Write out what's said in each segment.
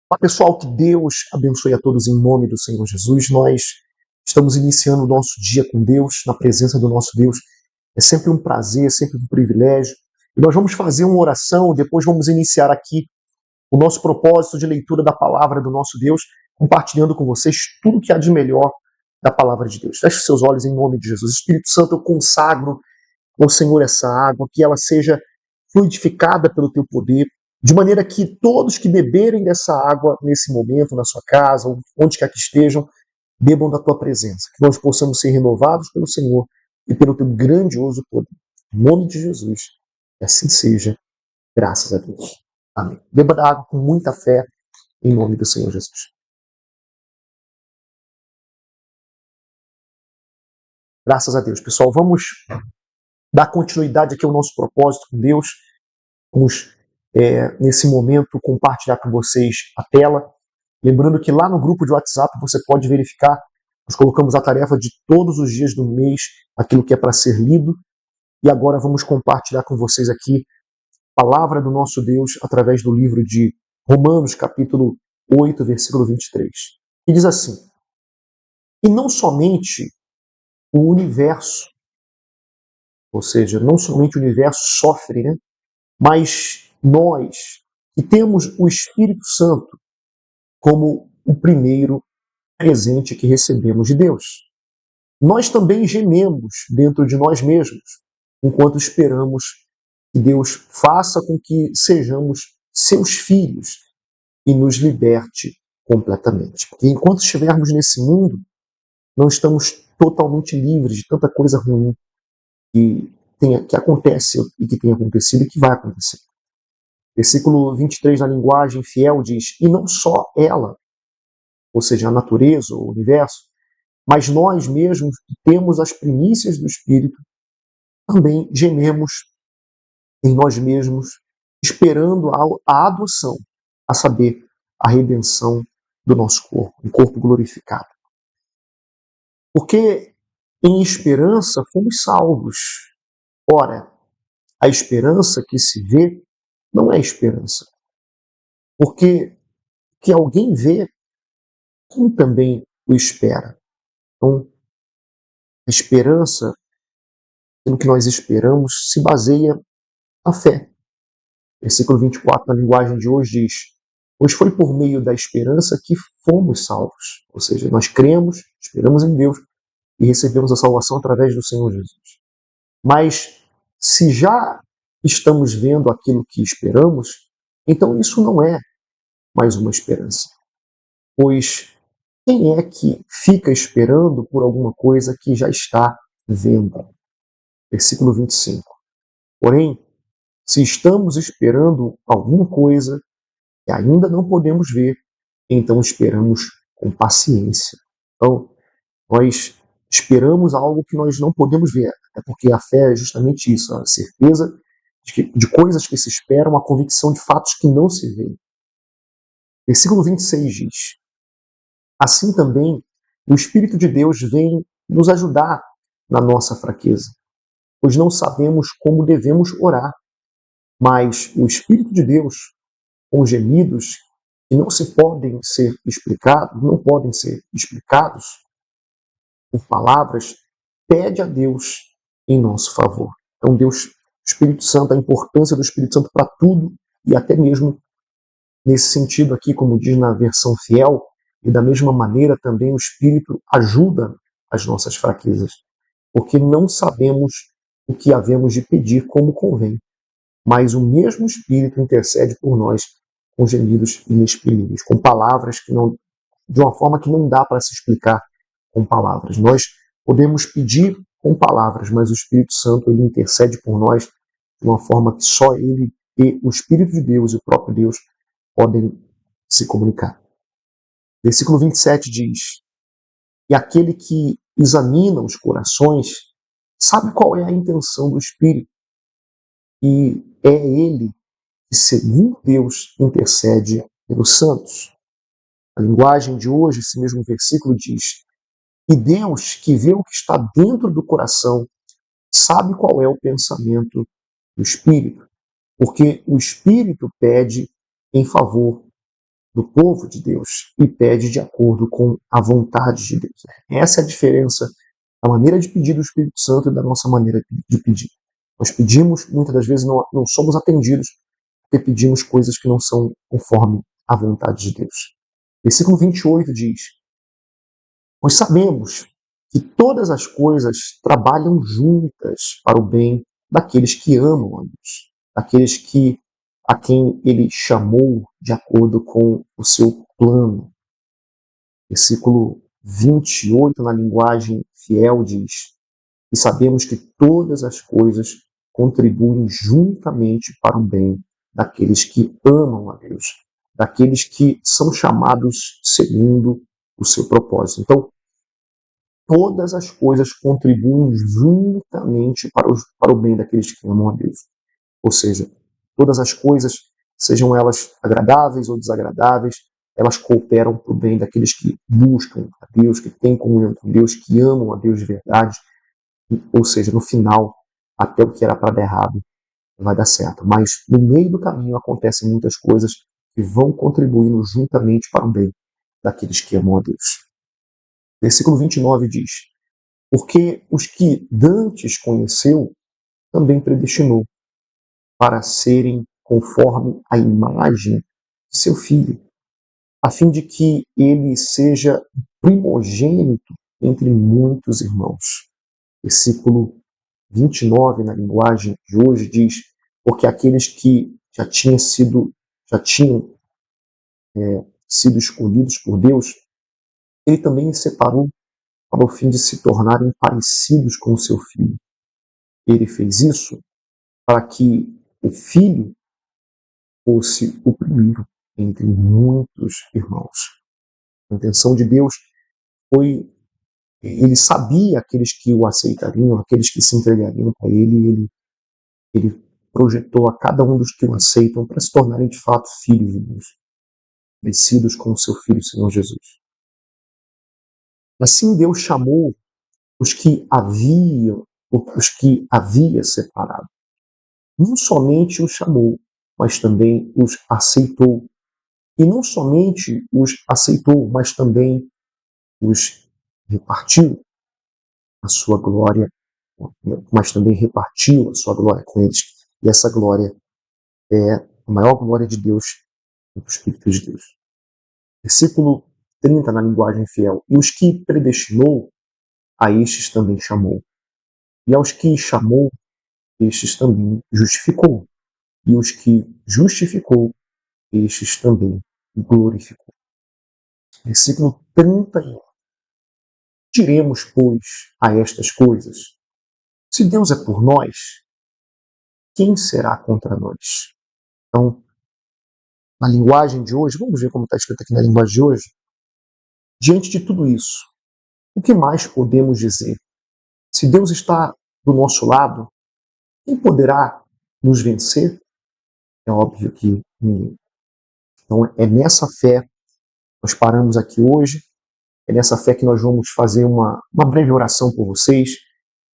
Olá, pessoal, que Deus abençoe a todos em nome do Senhor Jesus. Nós estamos iniciando o nosso dia com Deus, na presença do nosso Deus. É sempre um prazer, é sempre um privilégio. E nós vamos fazer uma oração, depois vamos iniciar aqui o nosso propósito de leitura da palavra do nosso Deus, compartilhando com vocês tudo que há de melhor da palavra de Deus. Feche seus olhos em nome de Jesus. Espírito Santo, eu consagro ao Senhor essa água, que ela seja fluidificada pelo teu poder, de maneira que todos que beberem dessa água nesse momento, na sua casa, ou onde quer que estejam, bebam da tua presença, que nós possamos ser renovados pelo Senhor e pelo teu grandioso poder. Em nome de Jesus, que assim seja, graças a Deus. Amém. Beba da água com muita fé, em nome do Senhor Jesus. Graças a Deus. Pessoal, vamos dar continuidade aqui ao nosso propósito com Deus. Vamos, nesse momento, compartilhar com vocês a tela. Lembrando que lá no grupo de WhatsApp você pode verificar, nós colocamos a tarefa de todos os dias do mês, aquilo que é para ser lido. E agora vamos compartilhar com vocês aqui a palavra do nosso Deus através do livro de Romanos, capítulo 8, versículo 23. E diz assim: e não somente o universo, ou seja, não somente o universo sofre, né? Mas nós, que temos o Espírito Santo como o primeiro presente que recebemos de Deus, nós também gememos dentro de nós mesmos, enquanto esperamos que Deus faça com que sejamos seus filhos e nos liberte completamente. Porque enquanto estivermos nesse mundo, não estamos totalmente livres de tanta coisa ruim que acontece e que tem acontecido e que vai acontecer. Versículo 23, na linguagem fiel, diz: e não só ela, ou seja, a natureza, o universo, mas nós mesmos que temos as primícias do Espírito, também gememos em nós mesmos, esperando a adoção, a saber, a redenção do nosso corpo, um corpo glorificado. Porque em esperança fomos salvos. Ora, a esperança que se vê não é esperança. Porque que alguém vê, quem também o espera. Então, a esperança, no que nós esperamos, se baseia na fé. Versículo 24, na linguagem de hoje, diz: pois foi por meio da esperança que fomos salvos. Ou seja, nós cremos, esperamos em Deus e recebemos a salvação através do Senhor Jesus. Mas, se já estamos vendo aquilo que esperamos, então isso não é mais uma esperança. Pois quem é que fica esperando por alguma coisa que já está vendo? Versículo 25. Porém, se estamos esperando alguma coisa que ainda não podemos ver, então esperamos com paciência. Então, nós esperamos algo que nós não podemos ver, até porque a fé é justamente isso, a certeza de coisas que se esperam, a convicção de fatos que não se veem. Versículo 26 diz: assim também, o Espírito de Deus vem nos ajudar na nossa fraqueza, pois não sabemos como devemos orar, mas o Espírito de Deus, com gemidos que não podem ser explicados por palavras, pede a Deus em nosso favor. Então Deus, o Espírito Santo, a importância do Espírito Santo para tudo, e até mesmo nesse sentido aqui, como diz na versão fiel, e da mesma maneira também o Espírito ajuda as nossas fraquezas, porque não sabemos o que havemos de pedir como convém, mas o mesmo Espírito intercede por nós com gemidos inexprimíveis, com palavras que não, de uma forma que não dá para se explicar com palavras. Nós podemos pedir com palavras, mas o Espírito Santo ele intercede por nós de uma forma que só ele e o Espírito de Deus e o próprio Deus podem se comunicar. Versículo 27 diz: e aquele que examina os corações sabe qual é a intenção do Espírito, e é ele que, segundo Deus, intercede pelos santos. A linguagem de hoje, esse mesmo versículo diz: e Deus, que vê o que está dentro do coração, sabe qual é o pensamento do Espírito, porque o Espírito pede em favor do povo de Deus e pede de acordo com a vontade de Deus. Essa é a diferença da maneira de pedir do Espírito Santo e da nossa maneira de pedir. Nós pedimos, muitas das vezes não somos atendidos, porque pedimos coisas que não são conforme a vontade de Deus. Versículo 28 diz: pois sabemos que todas as coisas trabalham juntas para o bem daqueles que amam a Deus, daqueles a quem Ele chamou de acordo com o seu plano. Versículo 28, na linguagem fiel, diz: e sabemos que todas as coisas contribuem juntamente para o bem daqueles que amam a Deus, daqueles que são chamados segundo o seu propósito. Então, todas as coisas contribuem juntamente para o bem daqueles que amam a Deus. Ou seja, todas as coisas, sejam elas agradáveis ou desagradáveis, elas cooperam para o bem daqueles que buscam a Deus, que têm comunhão com Deus, que amam a Deus de verdade. Ou seja, no final, até o que era para dar errado vai dar certo. Mas no meio do caminho acontecem muitas coisas que vão contribuindo juntamente para o bem daqueles que amam a Deus. Versículo 29 diz: porque os que dantes conheceu, também predestinou para serem conforme a imagem de seu Filho, a fim de que ele seja primogênito entre muitos irmãos. Versículo 29, na linguagem de hoje, diz: porque aqueles que já tinham sido escolhidos por Deus, ele também os separou para o fim de se tornarem parecidos com o seu Filho. Ele fez isso para que o Filho fosse o primeiro entre muitos irmãos. A intenção de Deus foi, ele sabia aqueles que o aceitariam, aqueles que se entregariam para ele projetou a cada um dos que o aceitam para se tornarem de fato filhos de Deus, parecidos com o seu Filho, Senhor Jesus. Assim Deus chamou os que havia separado. Não somente os chamou, mas também os aceitou. E não somente os aceitou, mas também os repartiu a sua glória, mas também repartiu a sua glória com eles. E essa glória é a maior glória de Deus, do Espírito de Deus. Versículo 30, na linguagem fiel: e os que predestinou, a estes também chamou. E aos que chamou, estes também justificou. E os que justificou, estes também glorificou. Versículo 31. Diremos, pois, a estas coisas: se Deus é por nós, quem será contra nós? Então, na linguagem de hoje, vamos ver como está escrito aqui na linguagem de hoje. Diante de tudo isso, o que mais podemos dizer? Se Deus está do nosso lado, quem poderá nos vencer? É óbvio que ninguém. Então, é nessa fé que nós paramos aqui hoje, é nessa fé que nós vamos fazer uma breve oração por vocês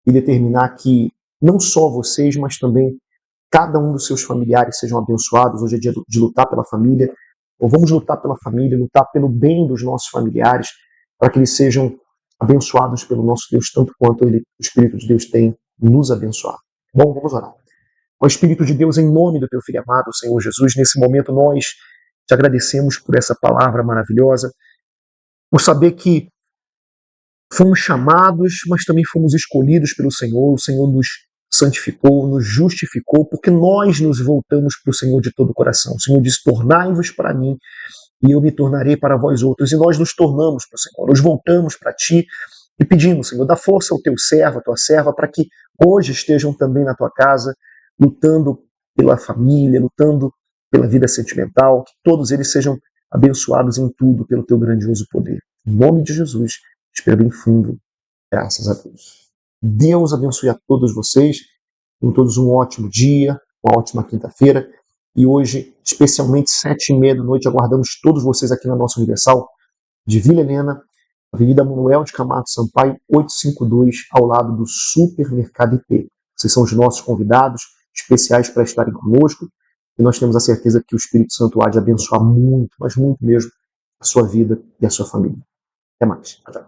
e determinar que não só vocês, mas também cada um dos seus familiares sejam abençoados. Hoje é dia de lutar pela família. Ou vamos lutar pela família, lutar pelo bem dos nossos familiares, para que eles sejam abençoados pelo nosso Deus, tanto quanto o Espírito de Deus tem nos abençoado. Bom, vamos orar. Ó Espírito de Deus, em nome do teu Filho amado, Senhor Jesus, nesse momento nós te agradecemos por essa palavra maravilhosa, por saber que fomos chamados, mas também fomos escolhidos pelo Senhor. O Senhor nos santificou, nos justificou, porque nós nos voltamos para o Senhor de todo o coração. O Senhor diz: tornai-vos para mim e eu me tornarei para vós outros. E nós nos tornamos para o Senhor, nos voltamos para ti e pedimos, Senhor, dá força ao teu servo, à tua serva, para que hoje estejam também na tua casa, lutando pela família, lutando pela vida sentimental, que todos eles sejam abençoados em tudo pelo teu grandioso poder. Em nome de Jesus, espero bem fundo. Graças a Deus. Deus abençoe a todos vocês. Tenham todos um ótimo dia, uma ótima quinta-feira. E hoje, especialmente 7h30 da noite, aguardamos todos vocês aqui na nossa Universal de Vila Helena, Avenida Manuel de Camargo Sampaio, 852, ao lado do Supermercado IP. Vocês são os nossos convidados especiais para estarem conosco. e nós temos a certeza que o Espírito Santo há de abençoar muito, mas muito mesmo, a sua vida e a sua família. Até mais. Até.